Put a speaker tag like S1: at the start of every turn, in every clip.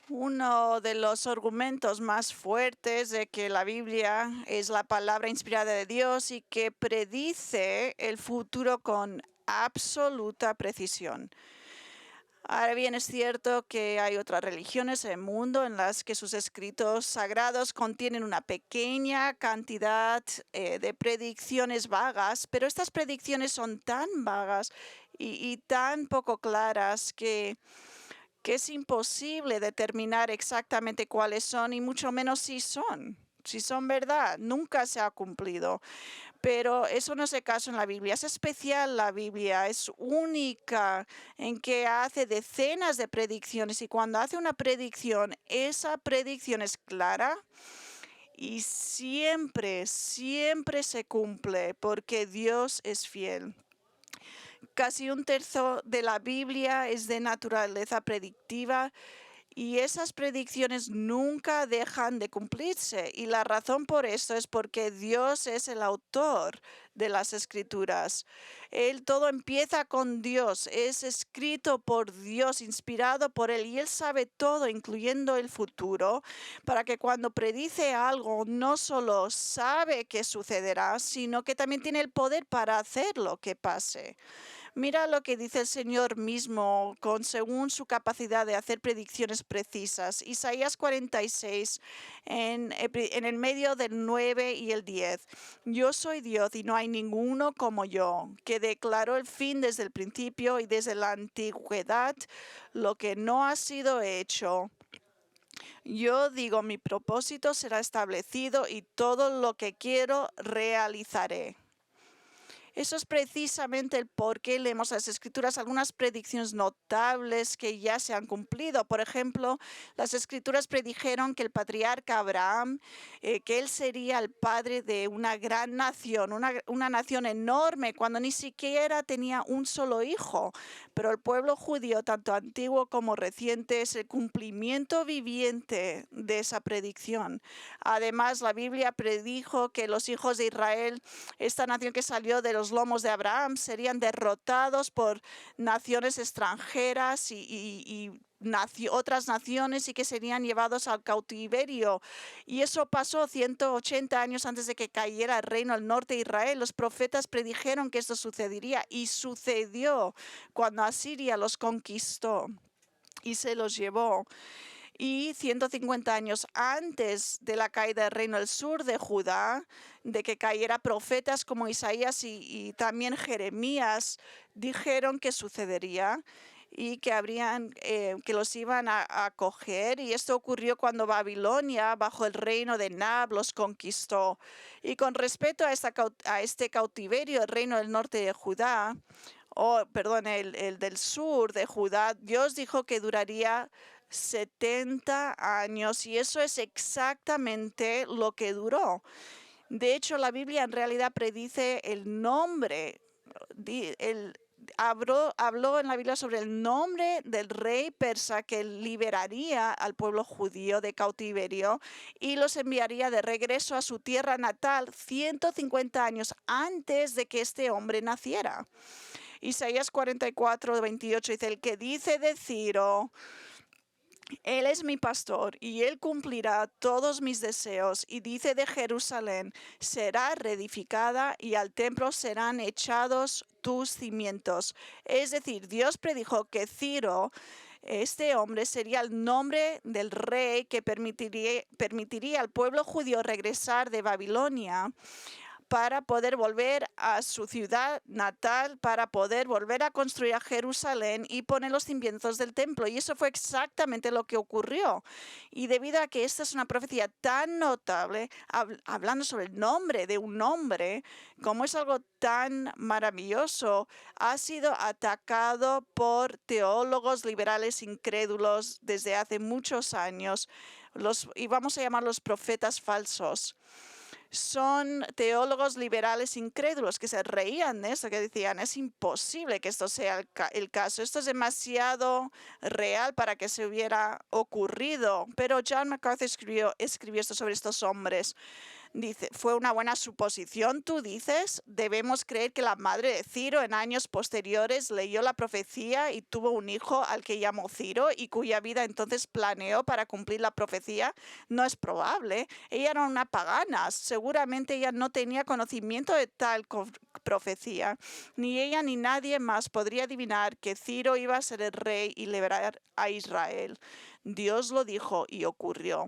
S1: Uno de los argumentos más fuertes de que la Biblia es la palabra inspirada de Dios y que predice el futuro con absoluta precisión. Ahora bien, es cierto que hay otras religiones en el mundo en las que sus escritos sagrados contienen una pequeña cantidad de predicciones vagas, pero estas predicciones son tan vagas y tan poco claras que es imposible determinar exactamente cuáles son y mucho menos si son. Si son verdad, nunca se ha cumplido. Pero eso no es el caso en la Biblia. Es especial la Biblia, es única en que hace decenas de predicciones y cuando hace una predicción, esa predicción es clara y siempre, siempre se cumple porque Dios es fiel. Casi un tercio de la Biblia es de naturaleza predictiva y esas predicciones nunca dejan de cumplirse. Y la razón por esto es porque Dios es el autor de las escrituras. Todo empieza con Dios, es escrito por Dios, inspirado por Él, y Él sabe todo, incluyendo el futuro, para que cuando predice algo no solo sabe que sucederá, sino que también tiene el poder para hacerlo que pase. Mira lo que dice el Señor mismo según su capacidad de hacer predicciones precisas. Isaías 46, en el medio del 9 y el 10. Yo soy Dios y no hay ninguno como yo, que declaró el fin desde el principio y desde la antigüedad lo que no ha sido hecho. Yo digo, mi propósito será establecido y todo lo que quiero realizaré. Eso es precisamente el por qué leemos las Escrituras, algunas predicciones notables que ya se han cumplido. Por ejemplo, las Escrituras predijeron que el patriarca Abraham, que él sería el padre de una gran nación, una nación enorme, cuando ni siquiera tenía un solo hijo. Pero el pueblo judío, tanto antiguo como reciente, es el cumplimiento viviente de esa predicción. Además, la Biblia predijo que los hijos de Israel, esta nación que salió de los lomos de Abraham, serían derrotados por naciones extranjeras y otras naciones y que serían llevados al cautiverio. Y eso pasó 180 años antes de que cayera el reino del norte de Israel. Los profetas predijeron que esto sucedería y sucedió cuando Asiria los conquistó y se los llevó. Y 150 años antes de la caída del reino del sur de Judá, de que cayera profetas como Isaías y también Jeremías, dijeron que sucedería y que los iban a acoger. Y esto ocurrió cuando Babilonia, bajo el reino de Nab, los conquistó. Y con respecto a este cautiverio, el reino del norte de Judá, el del sur de Judá, Dios dijo que duraría 70 años y eso es exactamente lo que duró. De hecho, la Biblia en realidad predice el nombre, habló en la Biblia sobre el nombre del rey persa que liberaría al pueblo judío de cautiverio y los enviaría de regreso a su tierra natal 150 años antes de que este hombre naciera. Isaías 44, 28 dice, el que dice de Ciro, él es mi pastor y él cumplirá todos mis deseos. Y dice de Jerusalén, será reedificada y al templo serán echados tus cimientos. Es decir, Dios predijo que Ciro, este hombre, sería el nombre del rey que permitiría al pueblo judío regresar de Babilonia para poder volver a su ciudad natal, para poder volver a construir a Jerusalén y poner los cimientos del templo. Y eso fue exactamente lo que ocurrió. Y debido a que esta es una profecía tan notable, hablando sobre el nombre de un hombre, como es algo tan maravilloso, ha sido atacado por teólogos liberales incrédulos desde hace muchos años, y vamos a llamarlos profetas falsos. Son teólogos liberales incrédulos que se reían de esto, que decían, es imposible que esto sea el caso, esto es demasiado real para que se hubiera ocurrido. Pero John MacArthur escribió esto sobre estos hombres. Dice, fue una buena suposición, tú dices. Debemos creer que la madre de Ciro en años posteriores leyó la profecía y tuvo un hijo al que llamó Ciro y cuya vida entonces planeó para cumplir la profecía. No es probable. Ella era una pagana. Seguramente ella no tenía conocimiento de tal profecía. Ni ella ni nadie más podría adivinar que Ciro iba a ser el rey y liberar a Israel. Dios lo dijo y ocurrió.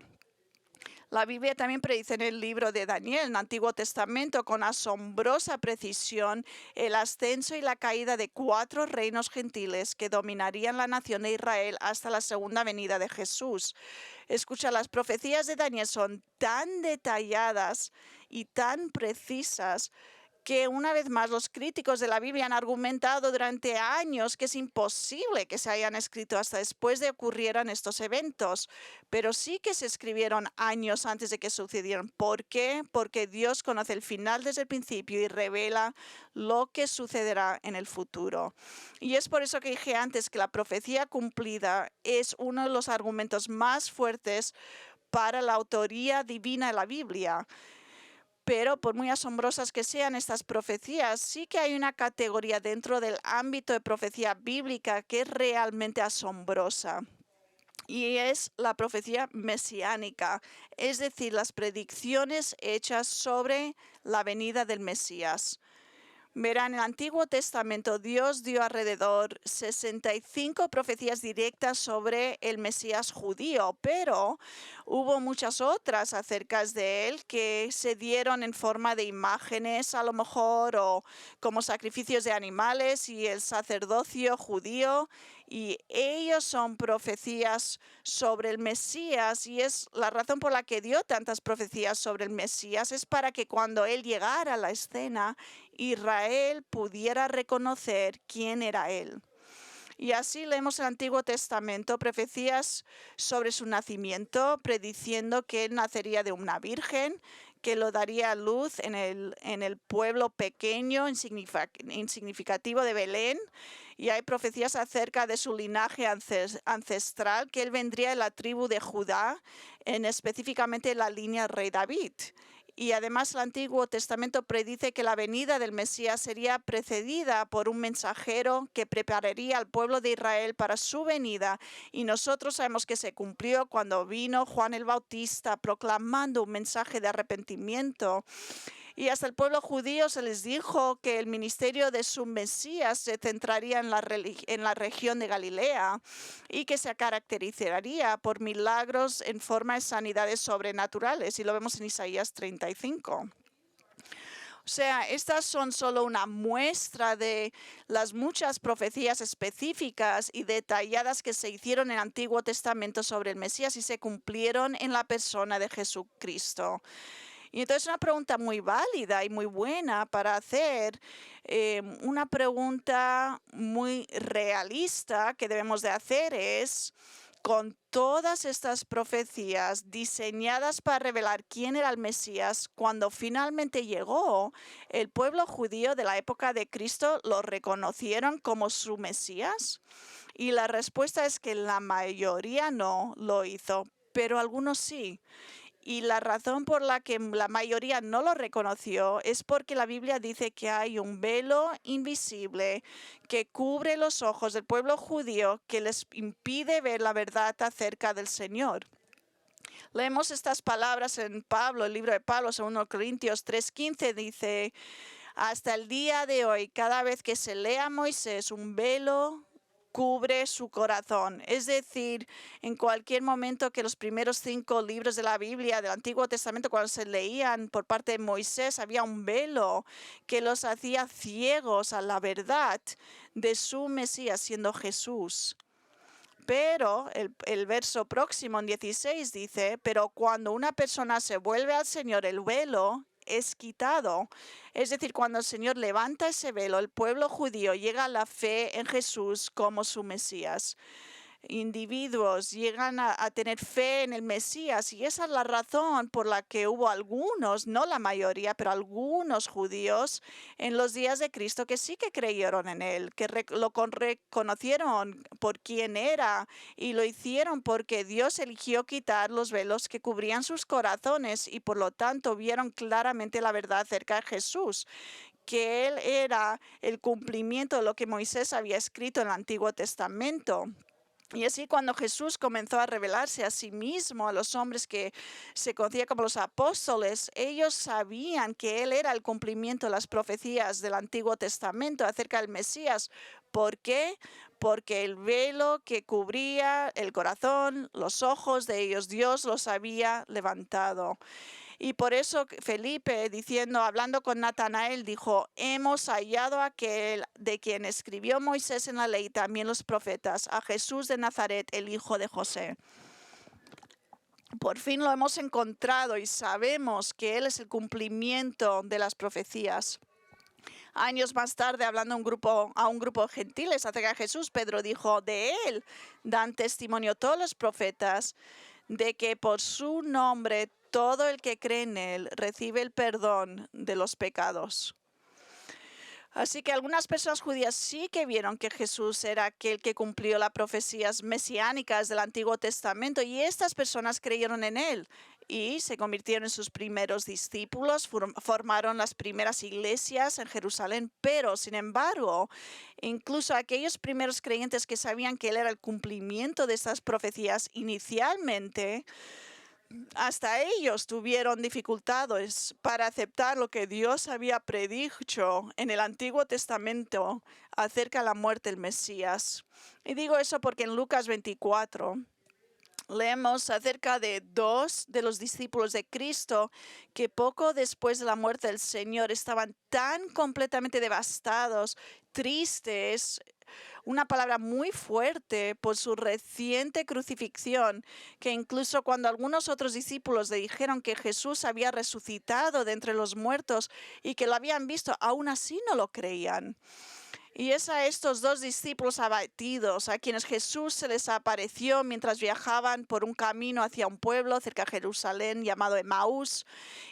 S1: La Biblia también predice en el libro de Daniel, en el Antiguo Testamento, con asombrosa precisión, el ascenso y la caída de 4 reinos gentiles que dominarían la nación de Israel hasta la segunda venida de Jesús. Escucha, las profecías de Daniel son tan detalladas y tan precisas que una vez más los críticos de la Biblia han argumentado durante años que es imposible que se hayan escrito hasta después de que ocurrieran estos eventos, pero sí que se escribieron años antes de que sucedieran. ¿Por qué? Porque Dios conoce el final desde el principio y revela lo que sucederá en el futuro. Y es por eso que dije antes que la profecía cumplida es uno de los argumentos más fuertes para la autoría divina de la Biblia. Pero por muy asombrosas que sean estas profecías, sí que hay una categoría dentro del ámbito de profecía bíblica que es realmente asombrosa. Y es la profecía mesiánica, es decir, las predicciones hechas sobre la venida del Mesías. Verán, en el Antiguo Testamento Dios dio alrededor 65 profecías directas sobre el Mesías judío, pero hubo muchas otras acerca de él que se dieron en forma de imágenes a lo mejor o como sacrificios de animales y el sacerdocio judío, y ellos son profecías sobre el Mesías, y es la razón por la que dio tantas profecías sobre el Mesías, es para que cuando él llegara a la escena, Israel pudiera reconocer quién era él. Y así leemos el Antiguo Testamento, profecías sobre su nacimiento, prediciendo que él nacería de una virgen, que lo daría a luz en el pueblo pequeño, insignificativo de Belén. Y hay profecías acerca de su linaje ancestral, que él vendría de la tribu de Judá, específicamente la línea del rey David. Y además el Antiguo Testamento predice que la venida del Mesías sería precedida por un mensajero que prepararía al pueblo de Israel para su venida. Y nosotros sabemos que se cumplió cuando vino Juan el Bautista proclamando un mensaje de arrepentimiento. Y hasta el pueblo judío se les dijo que el ministerio de su Mesías se centraría en la región de Galilea y que se caracterizaría por milagros en forma de sanidades sobrenaturales. Y lo vemos en Isaías 35. O sea, estas son solo una muestra de las muchas profecías específicas y detalladas que se hicieron en el Antiguo Testamento sobre el Mesías y se cumplieron en la persona de Jesucristo. Y entonces una pregunta muy válida y muy buena para hacer, una pregunta muy realista que debemos de hacer es, con todas estas profecías diseñadas para revelar quién era el Mesías, cuando finalmente llegó, ¿el pueblo judío de la época de Cristo lo reconocieron como su Mesías? Y la respuesta es que la mayoría no lo hizo, pero algunos sí. Y la razón por la que la mayoría no lo reconoció es porque la Biblia dice que hay un velo invisible que cubre los ojos del pueblo judío que les impide ver la verdad acerca del Señor. Leemos estas palabras en Pablo, el libro de Pablo, 2 Corintios 3:15, dice, hasta el día de hoy, cada vez que se lea a Moisés, un velo cubre su corazón. Es decir, en cualquier momento que los primeros 5 libros de la Biblia, del Antiguo Testamento, cuando se leían por parte de Moisés, había un velo que los hacía ciegos a la verdad de su Mesías, siendo Jesús. Pero el verso próximo, en 16, dice, pero cuando una persona se vuelve al Señor, el velo es quitado. Es decir, cuando el Señor levanta ese velo, el pueblo judío llega a la fe en Jesús como su Mesías. individuos llegan a tener fe en el Mesías, y esa es la razón por la que hubo algunos, no la mayoría, pero algunos judíos en los días de Cristo que sí que creyeron en él, que reconocieron por quién era, y lo hicieron porque Dios eligió quitar los velos que cubrían sus corazones, y por lo tanto vieron claramente la verdad acerca de Jesús, que él era el cumplimiento de lo que Moisés había escrito en el Antiguo Testamento. Y así, cuando Jesús comenzó a revelarse a sí mismo a los hombres que se conocían como los apóstoles, ellos sabían que él era el cumplimiento de las profecías del Antiguo Testamento acerca del Mesías. ¿Por qué? Porque el velo que cubría el corazón, los ojos de ellos, Dios los había levantado. Y por eso Felipe, hablando con Natanael, dijo: hemos hallado a aquel de quien escribió Moisés en la ley, también los profetas, a Jesús de Nazaret, el hijo de José. Por fin lo hemos encontrado y sabemos que él es el cumplimiento de las profecías. Años más tarde, hablando a un grupo de gentiles acerca de Jesús, Pedro dijo: de él dan testimonio todos los profetas, de que por su nombre todo el que cree en él recibe el perdón de los pecados. Así que algunas personas judías sí que vieron que Jesús era aquel que cumplió las profecías mesiánicas del Antiguo Testamento, y estas personas creyeron en él y se convirtieron en sus primeros discípulos, formaron las primeras iglesias en Jerusalén. Pero, sin embargo, incluso aquellos primeros creyentes que sabían que él era el cumplimiento de estas profecías, inicialmente hasta ellos tuvieron dificultades para aceptar lo que Dios había predicho en el Antiguo Testamento acerca de la muerte del Mesías. Y digo eso porque en Lucas 24 leemos acerca de dos de los discípulos de Cristo que poco después de la muerte del Señor estaban tan completamente devastados, tristes, una palabra muy fuerte, por su reciente crucifixión, que incluso cuando algunos otros discípulos le dijeron que Jesús había resucitado de entre los muertos y que lo habían visto, aún así no lo creían. Y es a estos dos discípulos abatidos a quienes Jesús se les apareció mientras viajaban por un camino hacia un pueblo cerca de Jerusalén llamado Emaús.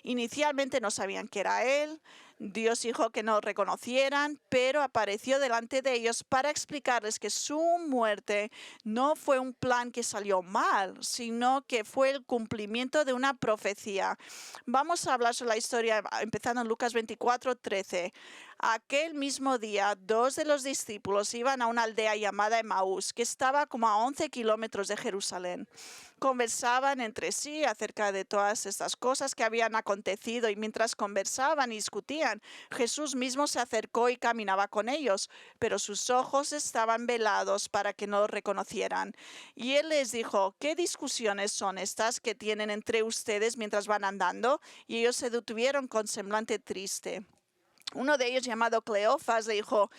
S1: Inicialmente no sabían que era él. Dios dijo que no reconocieran, pero apareció delante de ellos para explicarles que su muerte no fue un plan que salió mal, sino que fue el cumplimiento de una profecía. Vamos a hablar sobre la historia empezando en Lucas 24:13. Aquel mismo día, dos de los discípulos iban a una aldea llamada Emaús, que estaba como a 11 kilómetros de Jerusalén. Conversaban entre sí acerca de todas estas cosas que habían acontecido, y mientras conversaban y discutían, Jesús mismo se acercó y caminaba con ellos, pero sus ojos estaban velados para que no lo reconocieran. Y él les dijo: ¿qué discusiones son estas que tienen entre ustedes mientras van andando? Y ellos se detuvieron con semblante triste. Uno de ellos, llamado Cleofas, le dijo: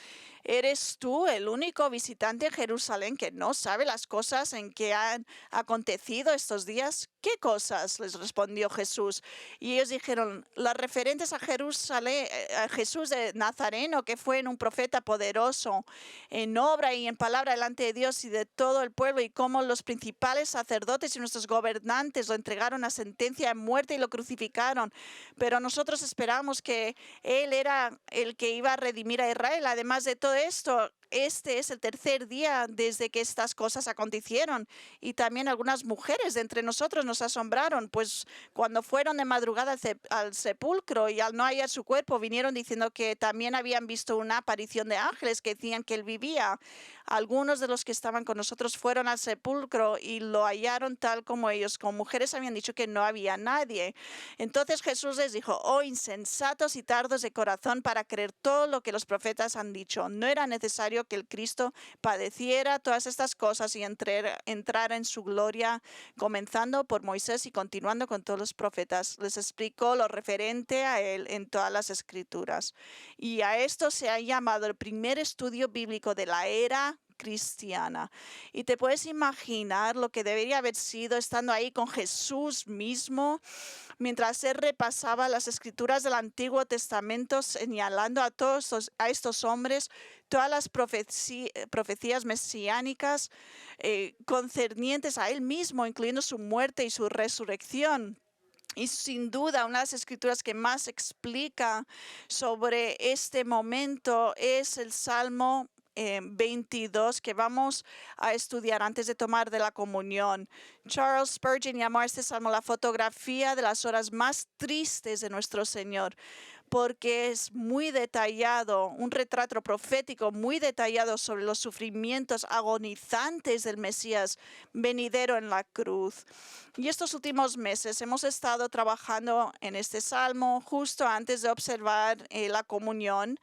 S1: ¿eres tú el único visitante en Jerusalén que no sabe las cosas en que han acontecido estos días? ¿Qué cosas?, les respondió Jesús. Y ellos dijeron: las referentes a Jerusalén, a Jesús de Nazareno, que fue un profeta poderoso en obra y en palabra delante de Dios y de todo el pueblo, y cómo los principales sacerdotes y nuestros gobernantes lo entregaron a sentencia de muerte y lo crucificaron. Pero nosotros esperamos que él era el que iba a redimir a Israel. Además de todo esto, este es el tercer día desde que estas cosas acontecieron. Y también algunas mujeres de entre nosotros nos asombraron, pues cuando fueron de madrugada al sepulcro y al no hallar su cuerpo, vinieron diciendo que también habían visto una aparición de ángeles que decían que él vivía. Algunos de los que estaban con nosotros fueron al sepulcro y lo hallaron tal como ellos. Como mujeres habían dicho que no había nadie. Entonces Jesús les dijo: oh insensatos y tardos de corazón para creer todo lo que los profetas han dicho. ¿No era necesario que el Cristo padeciera todas estas cosas y entrara en su gloria, comenzando por Moisés y continuando con todos los profetas? Les explicó lo referente a él en todas las escrituras. Y a esto se ha llamado el primer estudio bíblico de la era cristiana. Y te puedes imaginar lo que debería haber sido estando ahí con Jesús mismo, mientras él repasaba las escrituras del Antiguo Testamento, señalando a estos hombres todas las profecías mesiánicas concernientes a él mismo, incluyendo su muerte y su resurrección. Y sin duda, una de las escrituras que más explica sobre este momento es el Salmo 22, que vamos a estudiar antes de tomar de la comunión. Charles Spurgeon llamó a este salmo la fotografía de las horas más tristes de nuestro Señor, porque es muy detallado, un retrato profético muy detallado sobre los sufrimientos agonizantes del Mesías venidero en la cruz. Y estos últimos meses hemos estado trabajando en este salmo justo antes de observar la comunión.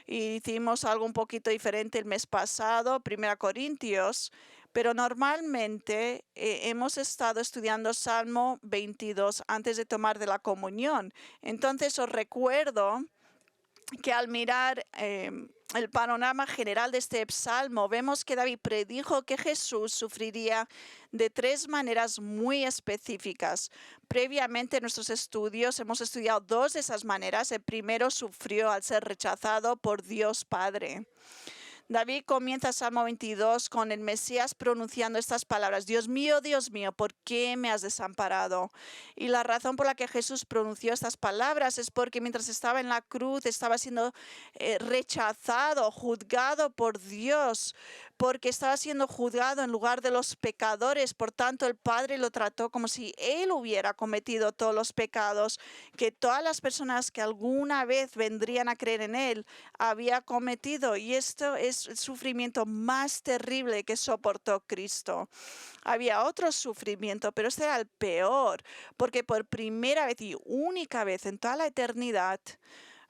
S1: Y hicimos algo un poquito diferente el mes pasado, 1 Corintios, pero normalmente hemos estado estudiando Salmo 22 antes de tomar de la comunión. Entonces os recuerdo que al mirar el panorama general de este salmo, vemos que David predijo que Jesús sufriría de 3 maneras muy específicas. Previamente en nuestros estudios hemos estudiado 2 de esas maneras. El primero, sufrió al ser rechazado por Dios Padre. David comienza Salmo 22 con el Mesías pronunciando estas palabras: Dios mío, ¿por qué me has desamparado? Y la razón por la que Jesús pronunció estas palabras es porque mientras estaba en la cruz estaba siendo rechazado, juzgado por Dios, porque estaba siendo juzgado en lugar de los pecadores. Por tanto, el Padre lo trató como si él hubiera cometido todos los pecados que todas las personas que alguna vez vendrían a creer en él había cometido. Y esto es el sufrimiento más terrible que soportó Cristo. Había otro sufrimiento, pero este era el peor, porque por primera vez y única vez en toda la eternidad,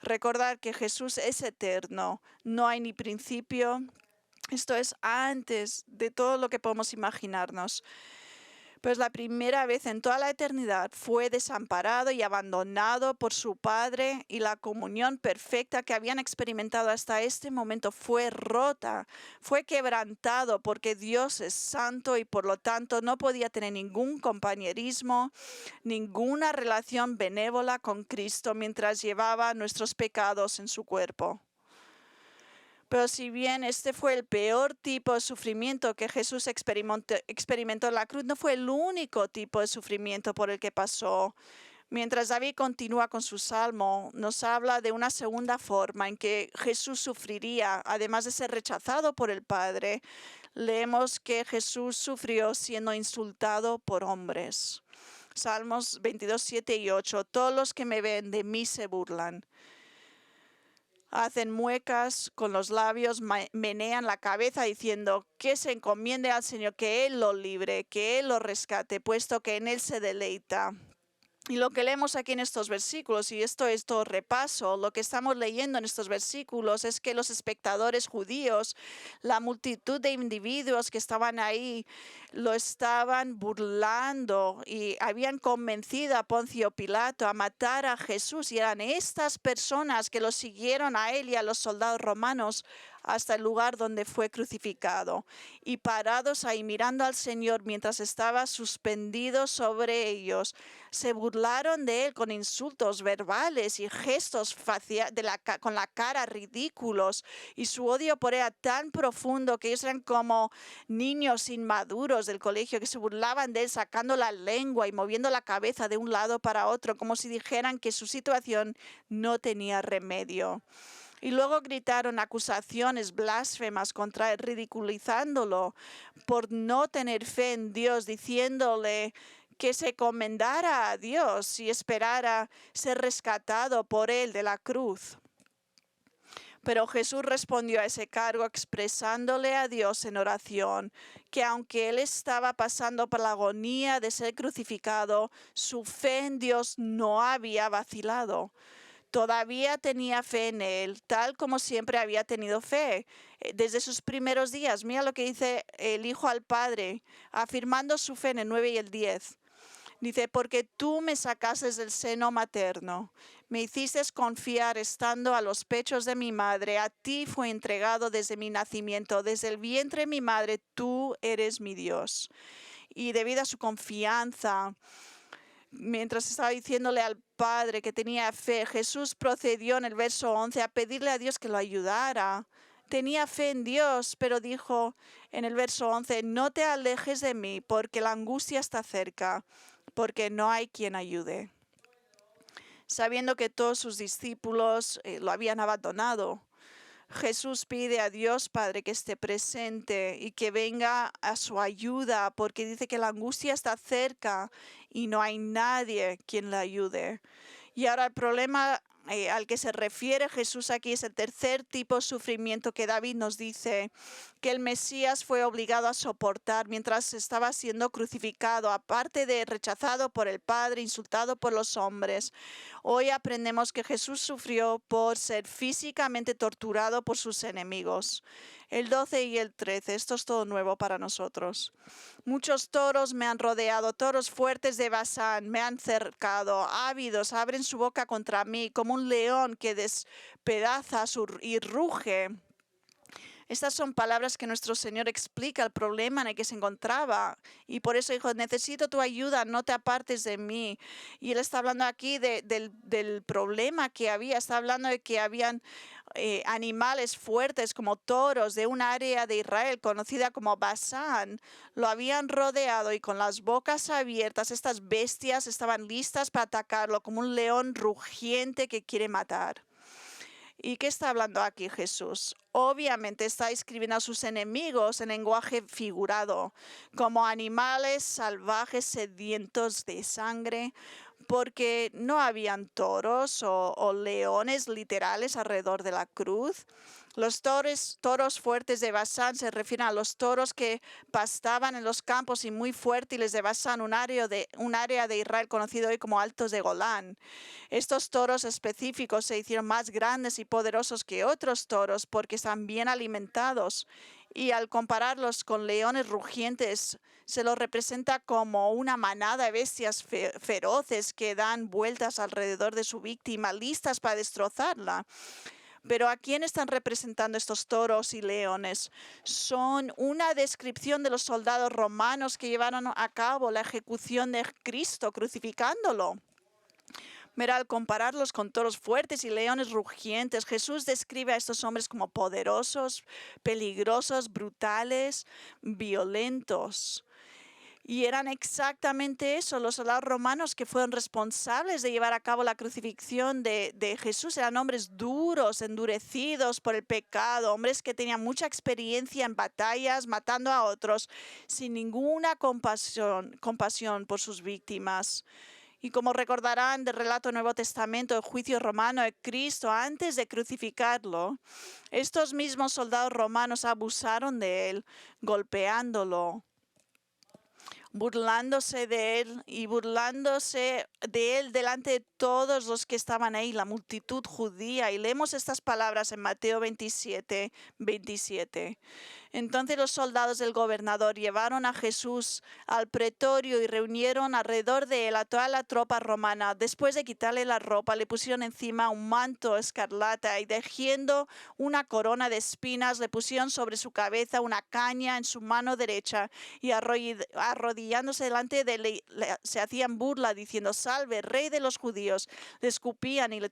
S1: recordar que Jesús es eterno, no hay ni principio. Esto es antes de todo lo que podemos imaginarnos. Pues la primera vez en toda la eternidad fue desamparado y abandonado por su Padre, y la comunión perfecta que habían experimentado hasta este momento fue rota, fue quebrantado, porque Dios es santo y por lo tanto no podía tener ningún compañerismo, ninguna relación benévola con Cristo mientras llevaba nuestros pecados en su cuerpo. Pero si bien este fue el peor tipo de sufrimiento que Jesús experimentó en la cruz, no fue el único tipo de sufrimiento por el que pasó. Mientras David continúa con su salmo, nos habla de una segunda forma en que Jesús sufriría, además de ser rechazado por el Padre. Leemos que Jesús sufrió siendo insultado por hombres. Salmos 22, 7 y 8. Todos los que me ven de mí se burlan. Hacen muecas con los labios, menean la cabeza diciendo que se encomiende al Señor, que Él lo libre, que Él lo rescate, puesto que en Él se deleita. Y lo que leemos aquí en estos versículos, y esto es todo repaso, lo que estamos leyendo en estos versículos es que los espectadores judíos, la multitud de individuos que estaban ahí, lo estaban burlando y habían convencido a Poncio Pilato a matar a Jesús. Y eran estas personas que lo siguieron a él y a los soldados romanos hasta el lugar donde fue crucificado. Y parados ahí mirando al Señor mientras estaba suspendido sobre ellos, se burlaron de él con insultos verbales y gestos con la cara ridículos. Y su odio por él era tan profundo que ellos eran como niños inmaduros del colegio que se burlaban de él, sacando la lengua y moviendo la cabeza de un lado para otro, como si dijeran que su situación no tenía remedio. Y luego gritaron acusaciones blasfemas contra él, ridiculizándolo por no tener fe en Dios, diciéndole que se encomendara a Dios y esperara ser rescatado por él de la cruz. Pero Jesús respondió a ese cargo expresándole a Dios en oración que aunque él estaba pasando por la agonía de ser crucificado, su fe en Dios no había vacilado. Todavía tenía fe en él, tal como siempre había tenido fe desde sus primeros días. Mira lo que dice el Hijo al Padre, afirmando su fe en el 9 y el 10. Dice, porque tú me sacaste del seno materno, Me hiciste confiar estando a los pechos de mi madre. A ti fue entregado desde mi nacimiento. Desde el vientre de mi madre, tú eres mi Dios. Y debido a su confianza, mientras estaba diciéndole al Padre que tenía fe, Jesús procedió en el verso 11 a pedirle a Dios que lo ayudara. Tenía fe en Dios, pero dijo en el verso 11, no te alejes de mí, porque la angustia está cerca, porque no hay quien ayude. Sabiendo que todos sus discípulos lo habían abandonado, Jesús pide a Dios Padre que esté presente y que venga a su ayuda, porque dice que la angustia está cerca y no hay nadie quien la ayude. Y ahora el problema al que se refiere Jesús aquí es el tercer tipo de sufrimiento que David nos dice que el Mesías fue obligado a soportar mientras estaba siendo crucificado, aparte de rechazado por el Padre, insultado por los hombres. Hoy aprendemos que Jesús sufrió por ser físicamente torturado por sus enemigos. El 12 y el 13, esto es todo nuevo para nosotros. Muchos toros me han rodeado, toros fuertes de Basán me han cercado, ávidos abren su boca contra mí, como un león que despedaza y ruge. Estas son palabras que nuestro Señor explica el problema en el que se encontraba. Y por eso dijo, necesito tu ayuda, no te apartes de mí. Y Él está hablando aquí del problema que había. Está hablando de que habían animales fuertes como toros de un área de Israel conocida como Basán. Lo habían rodeado y con las bocas abiertas estas bestias estaban listas para atacarlo como un león rugiente que quiere matar. ¿Y qué está hablando aquí Jesús? Obviamente está escribiendo a sus enemigos en lenguaje figurado, como animales salvajes sedientos de sangre, porque no habían toros o leones literales alrededor de la cruz. Los toros fuertes de Basán se refieren a los toros que pastaban en los campos y muy fértiles de Basán, un área de Israel conocido hoy como Altos de Golán. Estos toros específicos se hicieron más grandes y poderosos que otros toros porque están bien alimentados. Y al compararlos con leones rugientes, se los representa como una manada de bestias feroces que dan vueltas alrededor de su víctima, listas para destrozarla. Pero ¿a quién están representando estos toros y leones? Son una descripción de los soldados romanos que llevaron a cabo la ejecución de Cristo crucificándolo. Mira, al compararlos con toros fuertes y leones rugientes, Jesús describe a estos hombres como poderosos, peligrosos, brutales, violentos. Y eran exactamente eso, los soldados romanos que fueron responsables de llevar a cabo la crucifixión de Jesús. Eran hombres duros, endurecidos por el pecado, hombres que tenían mucha experiencia en batallas, matando a otros, sin ninguna compasión por sus víctimas. Y como recordarán del relato del Nuevo Testamento, el juicio romano de Cristo antes de crucificarlo, estos mismos soldados romanos abusaron de él, golpeándolo, burlándose de él y burlándose de él delante de todos los que estaban ahí, la multitud judía. Y leemos estas palabras en Mateo 27. Entonces los soldados del gobernador llevaron a Jesús al pretorio y reunieron alrededor de él a toda la tropa romana. Después de quitarle la ropa, le pusieron encima un manto escarlata y tejiendo una corona de espinas, le pusieron sobre su cabeza una caña en su mano derecha y arrodillándose delante de él, se hacían burla diciendo, salve, rey de los judíos. Le escupían y le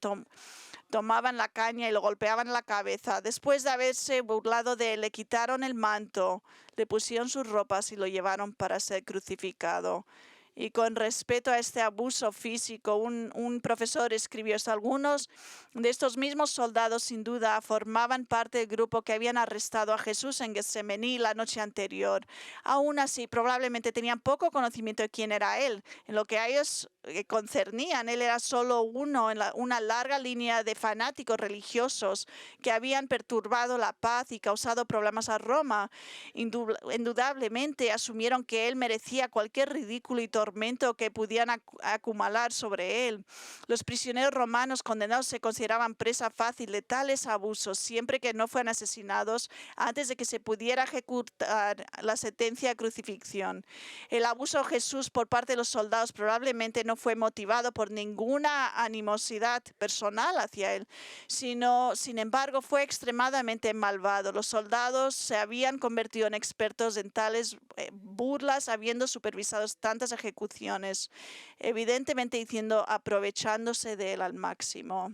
S1: tomaban la caña y lo golpeaban en la cabeza. Después de haberse burlado de él, le quitaron el manto, le pusieron sus ropas y lo llevaron para ser crucificado. Y con respeto a este abuso físico, un profesor escribió esto. Algunos de estos mismos soldados sin duda formaban parte del grupo que habían arrestado a Jesús en Getsemaní la noche anterior. Aún así, probablemente tenían poco conocimiento de quién era él. En lo que a ellos concernían, él era solo uno en una larga línea de fanáticos religiosos que habían perturbado la paz y causado problemas a Roma. Indudablemente asumieron que él merecía cualquier ridículo y tormento que pudieran acumular sobre él. Los prisioneros romanos condenados se consideraban presa fácil de tales abusos siempre que no fueran asesinados antes de que se pudiera ejecutar la sentencia de crucifixión. El abuso de Jesús por parte de los soldados probablemente no fue motivado por ninguna animosidad personal hacia él, sino, sin embargo, fue extremadamente malvado. Los soldados se habían convertido en expertos en tales burlas, habiendo supervisado tantas ejecuciones, evidentemente aprovechándose de él al máximo.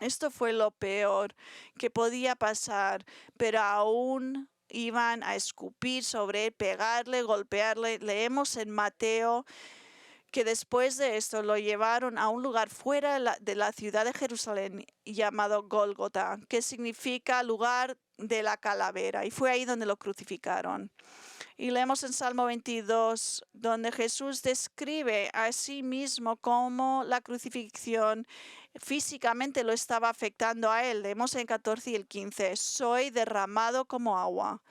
S1: Esto fue lo peor que podía pasar, pero aún iban a escupir sobre él, pegarle, golpearle. Leemos en Mateo que después de esto lo llevaron a un lugar fuera de la ciudad de Jerusalén llamado Gólgota, que significa lugar de la calavera, y fue ahí donde lo crucificaron. Y leemos en Salmo 22, donde Jesús describe a sí mismo cómo la crucifixión físicamente lo estaba afectando a él. Leemos en 14 y el 15, soy derramado como agua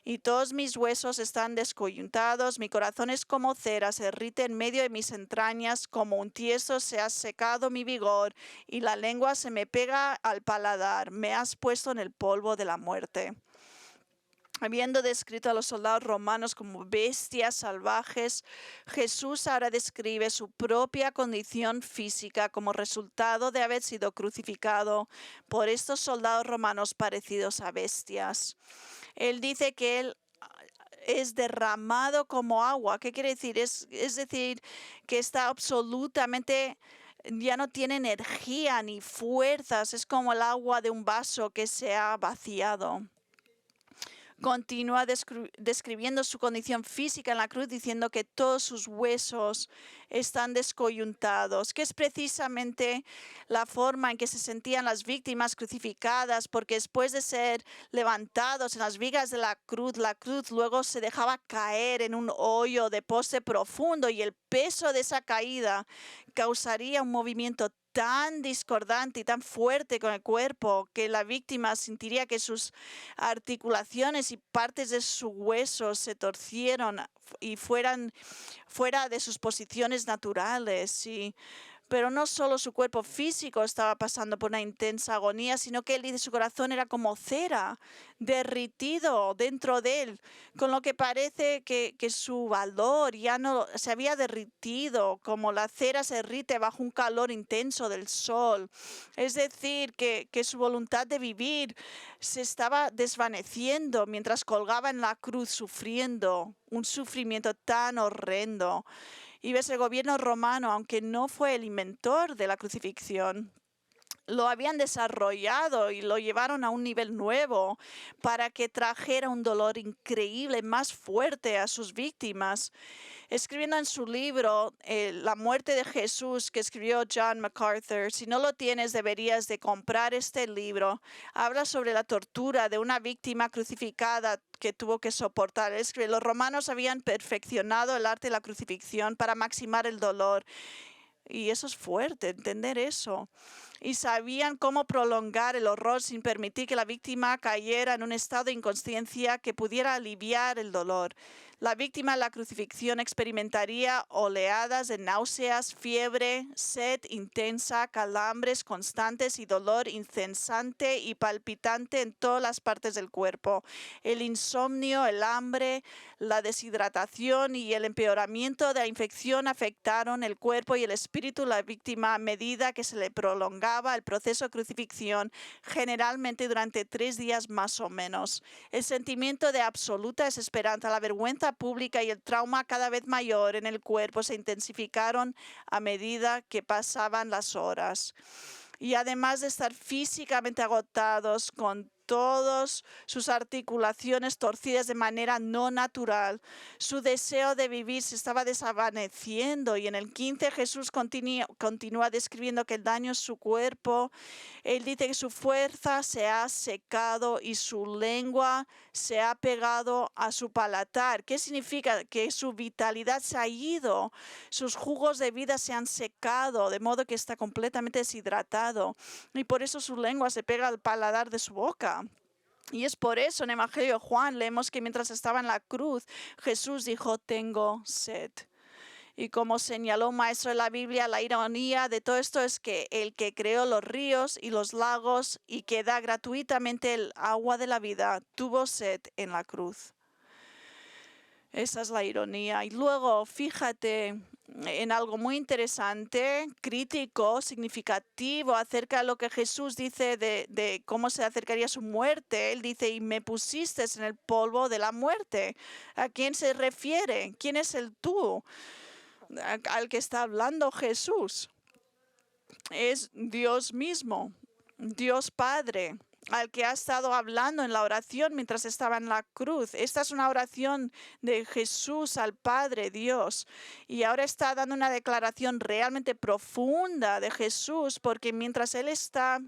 S1: y todos mis huesos están descoyuntados, mi corazón es como cera, se derrite en medio de mis entrañas, como un tiesto se ha secado mi vigor, y la lengua se me pega al paladar, me has puesto en el polvo de la muerte. Habiendo descrito a los soldados romanos como bestias salvajes, Jesús ahora describe su propia condición física como resultado de haber sido crucificado por estos soldados romanos parecidos a bestias. Él dice que él es derramado como agua. ¿Qué quiere decir? Es decir, que está absolutamente, ya no tiene energía ni fuerzas. Es como el agua de un vaso que se ha vaciado. Continúa describiendo su condición física en la cruz, diciendo que todos sus huesos están descoyuntados, que es precisamente la forma en que se sentían las víctimas crucificadas, porque después de ser levantados en las vigas de la cruz luego se dejaba caer en un hoyo de poste profundo, y el peso de esa caída causaría un movimiento tan discordante y tan fuerte con el cuerpo que la víctima sentiría que sus articulaciones y partes de su hueso se torcieron y fueran fuera de sus posiciones naturales. Pero no solo su cuerpo físico estaba pasando por una intensa agonía, sino que él dice su corazón era como cera, derritido dentro de él, con lo que parece que su valor ya no se había derritido, como la cera se derrite bajo un calor intenso del sol. Es decir, que su voluntad de vivir se estaba desvaneciendo mientras colgaba en la cruz, sufriendo un sufrimiento tan horrendo. Y ves, el gobierno romano, aunque no fue el inventor de la crucifixión, lo habían desarrollado y lo llevaron a un nivel nuevo para que trajera un dolor increíble, más fuerte a sus víctimas. Escribiendo en su libro La muerte de Jesús, que escribió John MacArthur, si no lo tienes deberías de comprar este libro. Habla sobre la tortura de una víctima crucificada que tuvo que soportar. Escribe, los romanos habían perfeccionado el arte de la crucifixión para maximar el dolor. Y eso es fuerte, entender eso. Y sabían cómo prolongar el horror sin permitir que la víctima cayera en un estado de inconsciencia que pudiera aliviar el dolor. La víctima de la crucifixión experimentaría oleadas de náuseas, fiebre, sed intensa, calambres constantes y dolor incesante y palpitante en todas las partes del cuerpo. El insomnio, el hambre, la deshidratación y el empeoramiento de la infección afectaron el cuerpo y el espíritu de la víctima a medida que se le prolongaba el proceso de crucifixión, generalmente durante 3 días más o menos. El sentimiento de absoluta desesperanza, la vergüenza pública y el trauma cada vez mayor en el cuerpo se intensificaron a medida que pasaban las horas. Y además de estar físicamente agotados con todas sus articulaciones torcidas de manera no natural, su deseo de vivir se estaba desvaneciendo. Y en el 15 Jesús continúa describiendo que el daño en su cuerpo, él dice que su fuerza se ha secado y su lengua se ha pegado a su paladar. ¿Qué significa? Que su vitalidad se ha ido, sus jugos de vida se han secado, de modo que está completamente deshidratado. Y por eso su lengua se pega al paladar de su boca. Y es por eso en el Evangelio de Juan leemos que mientras estaba en la cruz, Jesús dijo, tengo sed. Y como señaló un maestro de la Biblia, la ironía de todo esto es que el que creó los ríos y los lagos y que da gratuitamente el agua de la vida, tuvo sed en la cruz. Esa es la ironía. Y luego, fíjate en algo muy interesante, crítico, significativo acerca de lo que Jesús dice de cómo se acercaría su muerte. Él dice, y me pusiste en el polvo de la muerte. ¿A quién se refiere? ¿Quién es el tú? Al que está hablando Jesús. Es Dios mismo, Dios Padre, al que ha estado hablando en la oración mientras estaba en la cruz. Esta es una oración de Jesús al Padre Dios. Y ahora está dando una declaración realmente profunda de Jesús, porque mientras Él está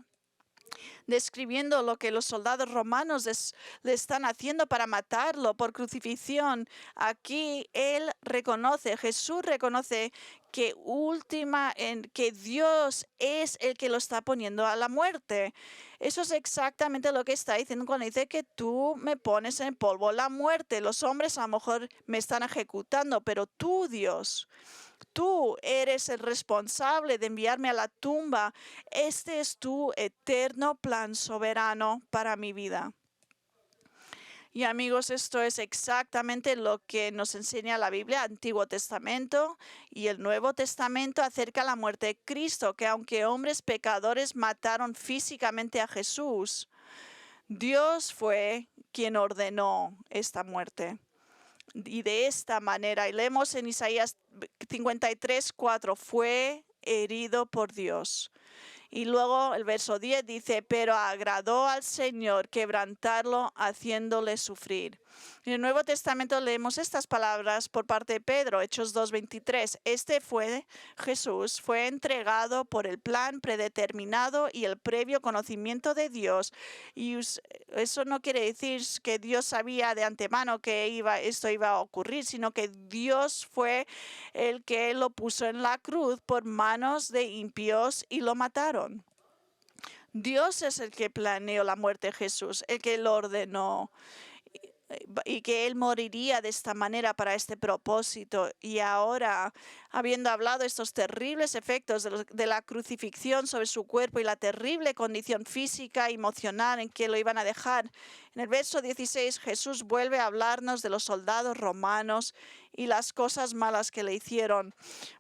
S1: describiendo lo que los soldados romanos le están haciendo para matarlo por crucifixión, aquí Jesús reconoce que Dios es el que lo está poniendo a la muerte. Eso es exactamente lo que está diciendo cuando dice que tú me pones en polvo la muerte. Los hombres a lo mejor me están ejecutando, pero tú, Dios, tú eres el responsable de enviarme a la tumba. Este es tu eterno plan soberano para mi vida. Y amigos, esto es exactamente lo que nos enseña la Biblia, Antiguo Testamento y el Nuevo Testamento acerca de la muerte de Cristo, que aunque hombres pecadores mataron físicamente a Jesús, Dios fue quien ordenó esta muerte. Y de esta manera, y leemos en Isaías 53:4, fue herido por Dios. Y luego el verso 10 dice, pero agradó al Señor quebrantarlo, haciéndole sufrir. En el Nuevo Testamento leemos estas palabras por parte de Pedro, Hechos 2:23. Jesús fue entregado por el plan predeterminado y el previo conocimiento de Dios. Y eso no quiere decir que Dios sabía de antemano que esto iba a ocurrir, sino que Dios fue el que lo puso en la cruz por manos de impíos y lo mataron. Dios es el que planeó la muerte de Jesús, el que lo ordenó y que Él moriría de esta manera para este propósito. Y ahora, habiendo hablado estos terribles efectos de la crucifixión sobre su cuerpo y la terrible condición física y emocional en que lo iban a dejar, en el verso 16 Jesús vuelve a hablarnos de los soldados romanos y las cosas malas que le hicieron,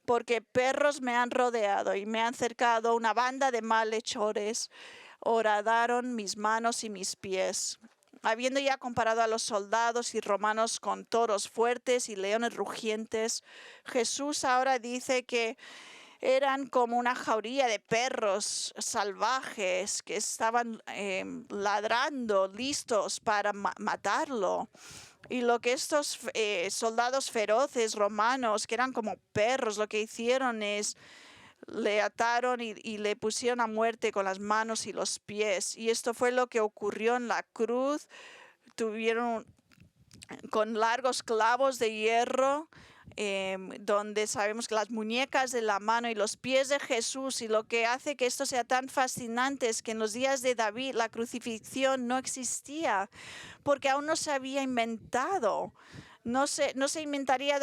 S1: porque perros me han rodeado y me han cercado una banda de malhechores, horadaron mis manos y mis pies. Habiendo ya comparado a los soldados y romanos con toros fuertes y leones rugientes, Jesús ahora dice que eran como una jauría de perros salvajes que estaban ladrando, listos para matarlo. Y lo que estos soldados feroces romanos, que eran como perros, lo que hicieron es le ataron y le pusieron a muerte con las manos y los pies. Y esto fue lo que ocurrió en la cruz. Tuvieron con largos clavos de hierro, donde sabemos que las muñecas de la mano y los pies de Jesús, y lo que hace que esto sea tan fascinante es que en los días de David la crucifixión no existía, porque aún no se había inventado. No se inventaría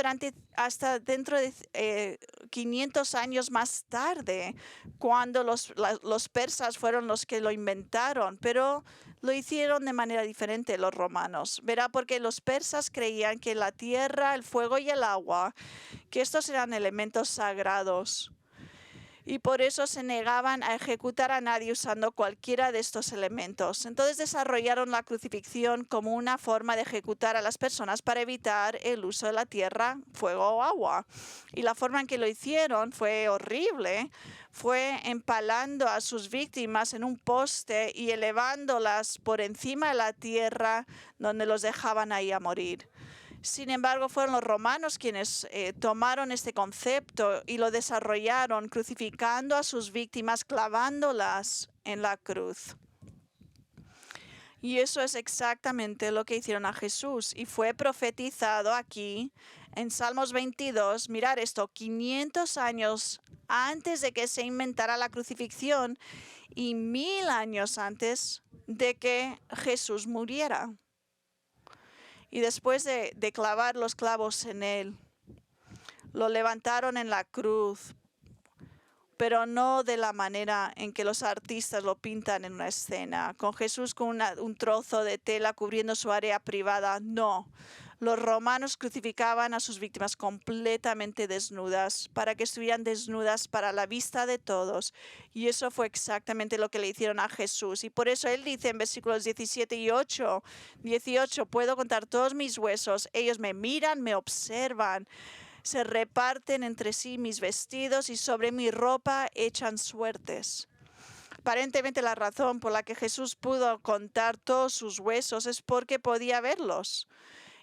S1: hasta dentro de 500 años más tarde, cuando los persas fueron los que lo inventaron, pero lo hicieron de manera diferente los romanos. Verá, porque los persas creían que la tierra, el fuego y el agua, que estos eran elementos sagrados. Y por eso se negaban a ejecutar a nadie usando cualquiera de estos elementos. Entonces desarrollaron la crucifixión como una forma de ejecutar a las personas para evitar el uso de la tierra, fuego o agua. Y la forma en que lo hicieron fue horrible. Fue empalando a sus víctimas en un poste y elevándolas por encima de la tierra, donde los dejaban ahí a morir. Sin embargo, fueron los romanos quienes tomaron este concepto y lo desarrollaron, crucificando a sus víctimas, clavándolas en la cruz. Y eso es exactamente lo que hicieron a Jesús. Y fue profetizado aquí en Salmos 22, mirar esto, 500 años antes de que se inventara la crucifixión y 1000 años antes de que Jesús muriera. Y después de clavar los clavos en él, Lo levantaron en la cruz, pero no de la manera en que los artistas lo pintan en una escena, con Jesús con un trozo de tela cubriendo su área privada. No, los romanos crucificaban a sus víctimas completamente desnudas, para que estuvieran desnudas para la vista de todos. Y eso fue exactamente lo que le hicieron a Jesús. Y por eso él dice en versículos 17 y 18, puedo contar todos mis huesos, ellos me miran, me observan. Se reparten entre sí mis vestidos y sobre mi ropa echan suertes. Aparentemente la razón por la que Jesús pudo contar todos sus huesos es porque podía verlos,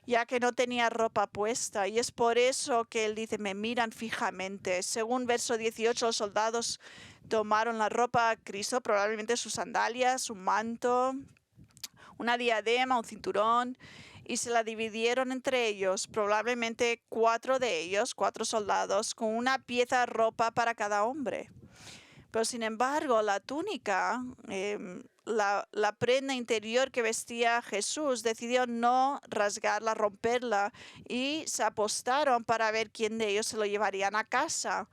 S1: ya que no tenía ropa puesta. Y es por eso que él dice, me miran fijamente. Según verso 18, los soldados tomaron la ropa a Cristo, probablemente sus sandalias, su manto, una diadema, un cinturón, y se la dividieron entre ellos, probablemente 4 de ellos, 4 soldados, con una pieza de ropa para cada hombre. Pero sin embargo, la túnica, la prenda interior que vestía Jesús, decidió no rasgarla, romperla, y se apostaron para ver quién de ellos se lo llevarían a casa.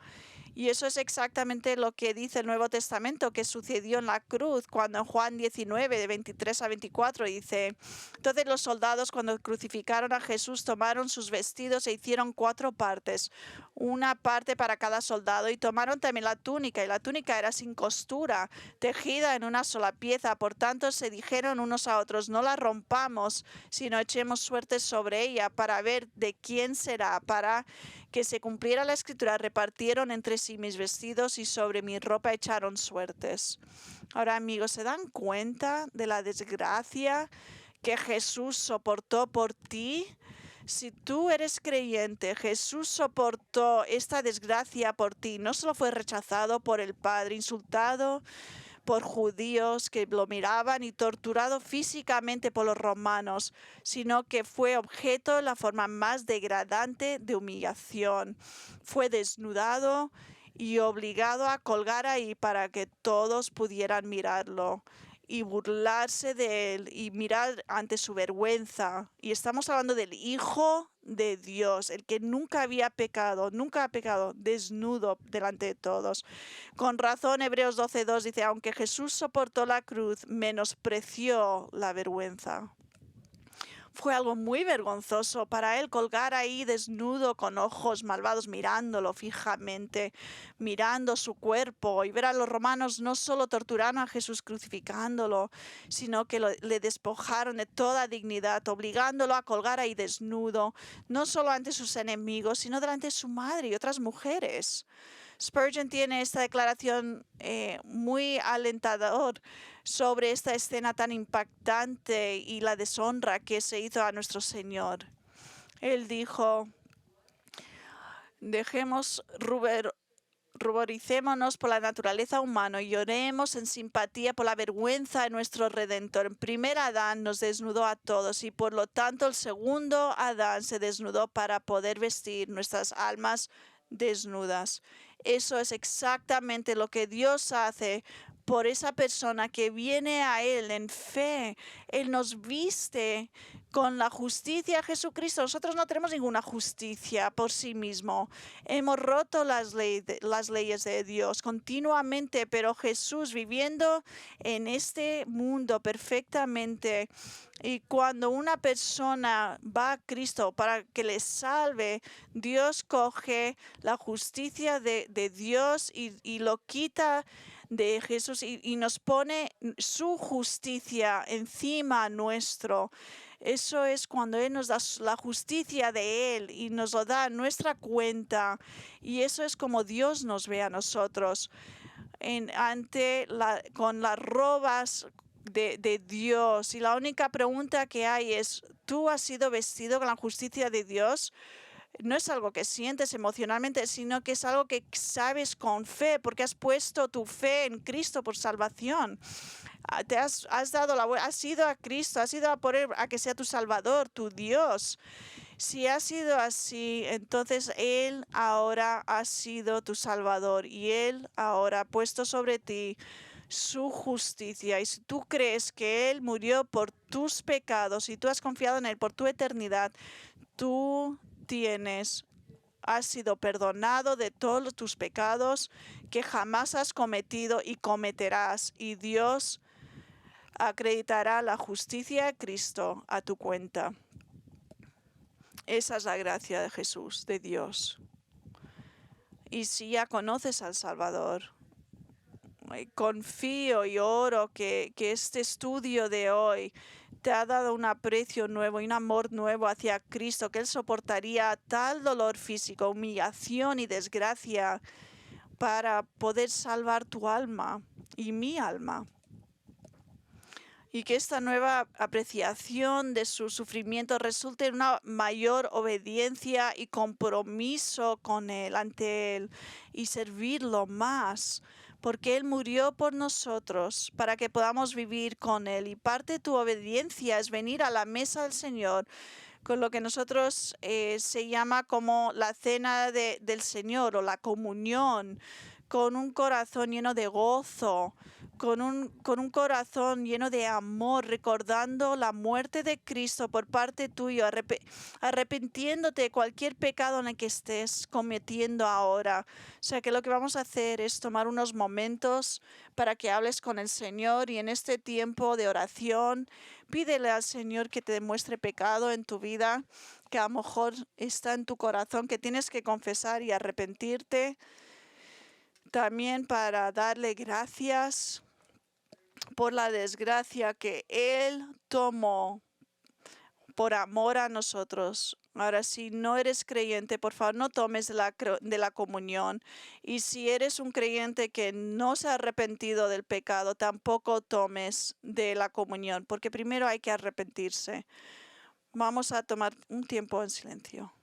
S1: Y eso es exactamente lo que dice el Nuevo Testamento que sucedió en la cruz, cuando en Juan 19, de 23 a 24, dice, entonces los soldados cuando crucificaron a Jesús tomaron sus vestidos e hicieron 4 partes, una parte para cada soldado, y tomaron también la túnica, y la túnica era sin costura, tejida en una sola pieza. Por tanto se dijeron unos a otros, no la rompamos, sino echemos suerte sobre ella para ver de quién será. Para que se cumpliera la escritura, repartieron entre sí mis vestidos y sobre mi ropa echaron suertes. Ahora, amigos, ¿se dan cuenta de la desgracia que Jesús soportó por ti? Si tú eres creyente, Jesús soportó esta desgracia por ti. No solo fue rechazado por el Padre, insultado por judíos que lo miraban y torturado físicamente por los romanos, sino que fue objeto de la forma más degradante de humillación. Fue desnudado y obligado a colgar ahí para que todos pudieran mirarlo y burlarse de él y mirar ante su vergüenza. Y estamos hablando del Hijo de Dios, el que nunca había pecado, nunca ha pecado, desnudo delante de todos. Con razón, Hebreos 12:2 dice, aunque Jesús soportó la cruz, menospreció la vergüenza. Fue algo muy vergonzoso para él colgar ahí desnudo con ojos malvados mirándolo fijamente, mirando su cuerpo, y ver a los romanos no solo torturando a Jesús crucificándolo, sino que le despojaron de toda dignidad, obligándolo a colgar ahí desnudo, no solo ante sus enemigos, sino delante de su madre y otras mujeres. Spurgeon tiene esta declaración muy alentador sobre esta escena tan impactante y la deshonra que se hizo a nuestro Señor. Él dijo, ruboricémonos por la naturaleza humana y lloremos en simpatía por la vergüenza de nuestro Redentor. El primer Adán nos desnudó a todos y por lo tanto el segundo Adán se desnudó para poder vestir nuestras almas desnudas. Eso es exactamente lo que Dios hace por esa persona que viene a Él en fe. Él nos viste con la justicia de Jesucristo. Nosotros no tenemos ninguna justicia por sí mismo. Hemos roto las leyes de Dios continuamente, pero Jesús viviendo en este mundo perfectamente. Y cuando una persona va a Cristo para que le salve, Dios coge la justicia de Dios y lo quita de Jesús y nos pone su justicia encima nuestro. Eso es cuando Él nos da la justicia de Él y nos lo da a nuestra cuenta. Y eso es como Dios nos ve a nosotros, con las robas de Dios. Y la única pregunta que hay es, ¿tú has sido vestido con la justicia de Dios? No es algo que sientes emocionalmente, sino que es algo que sabes con fe, porque has puesto tu fe en Cristo por salvación. Has ido a Cristo, has ido a por Él a que sea tu Salvador, tu Dios. Si ha sido así, entonces Él ahora ha sido tu Salvador y Él ahora ha puesto sobre ti su justicia. Y si tú crees que Él murió por tus pecados y tú has confiado en Él por tu eternidad, tú tienes has sido perdonado de todos tus pecados que jamás has cometido y cometerás, y Dios acreditará la justicia de Cristo a tu cuenta. Esa es la gracia de Jesús, de Dios. Y si ya conoces al Salvador, confío y oro que este estudio de hoy te ha dado un aprecio nuevo y un amor nuevo hacia Cristo, que Él soportaría tal dolor físico, humillación y desgracia para poder salvar tu alma y mi alma. Y que esta nueva apreciación de su sufrimiento resulte en una mayor obediencia y compromiso con Él, ante Él, y servirlo más, porque Él murió por nosotros para que podamos vivir con Él. Y parte de tu obediencia es venir a la mesa del Señor con lo que nosotros se llama como la cena del Señor o la comunión, con un corazón lleno de gozo, con un corazón lleno de amor, recordando la muerte de Cristo por parte tuya, arrepintiéndote de cualquier pecado en el que estés cometiendo ahora. O sea que lo que vamos a hacer es tomar unos momentos para que hables con el Señor, y en este tiempo de oración pídele al Señor que te demuestre pecado en tu vida, que a lo mejor está en tu corazón, que tienes que confesar y arrepentirte. También para darle gracias por la desgracia que Él tomó por amor a nosotros. Ahora, si no eres creyente, por favor, no tomes de la comunión. Y si eres un creyente que no se ha arrepentido del pecado, tampoco tomes de la comunión, porque primero hay que arrepentirse. Vamos a tomar un tiempo en silencio.